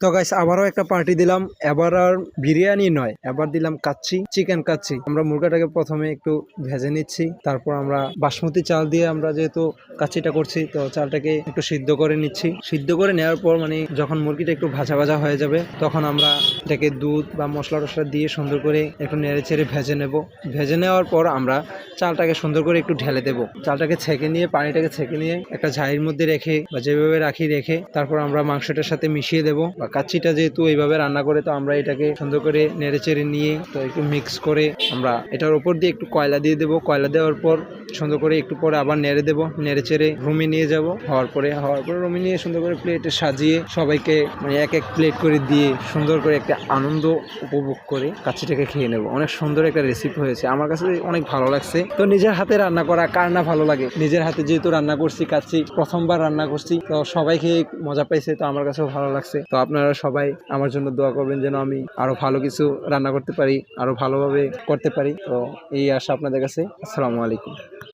তো গাইস আবারও একটা পার্টি দিলাম, এবার আর বিরিয়ানি নয়, এবার দিলাম কাচ্চি, চিকেন কাচ্চি। আমরা মুরগাটাকে প্রথমে একটু ভেজে নিচ্ছি, তারপর আমরা বাসমতি চাল দিয়ে আমরা যেহেতু কাচ্চিটা করছি তো চালটাকে একটু সিদ্ধ করে নিচ্ছি। সিদ্ধ করে নেওয়ার পর মানে যখন মুরগিটা একটু ভাজা ভাজা হয়ে যাবে তখন আমরা এটাকে দুধ বা মশলা টশলা দিয়ে সুন্দর করে একটু নেড়ে চেড়ে ভেজে নেব। ভেজে নেওয়ার পর আমরা চালটাকে সুন্দর করে একটু ঢেলে দেবো। চালটাকে ছেঁকে নিয়ে পানিটাকে ছেঁকে নিয়ে একটা ঝাড়ির মধ্যে রেখে বা যেভাবে রেখে তারপর আমরা মাংসটার সাথে মিশিয়ে দেবো। বা কাচ্চিটা যেহেতু এইভাবে রান্না করে তো আমরা এটাকে সুন্দর করে নেড়ে চেড়ে নিয়ে তো একটু মিক্স করে আমরা এটার উপর দিয়ে একটু কয়লা দিয়ে দেবো। কয়লা দেওয়ার পর সুন্দর করে একটু পরে আবার নেড়ে দেবো, নেড়ে চেড়ে রুমে নিয়ে যাব। হওয়ার পরে রুমে নিয়ে সুন্দর করে প্লেটে সাজিয়ে সবাইকে মানে এক এক প্লেট করে দিয়ে সুন্দর করে একটা আনন্দ উপভোগ করে কাচ্চিটাকে খেয়ে নেব। অনেক সুন্দর একটা রেসিপি হয়েছে, আমার কাছে অনেক ভালো লাগছে। তো নিজের হাতে রান্না করা কার না ভালো লাগে। নিজের হাতে যেহেতু রান্না করছি কাচ্চি, প্রথমবার রান্না করছি, তো সবাই খেয়ে মজা পাইছে, তো আমার কাছেও ভালো লাগছে। তো আপনারা সবাই আমার জন্য দোয়া করবেন যেন আমি আরো ভালো কিছু রান্না করতে পারি, আরো ভালোভাবে করতে পারি। তো এই আশা আপনাদের কাছে। আসসালামু আলাইকুম।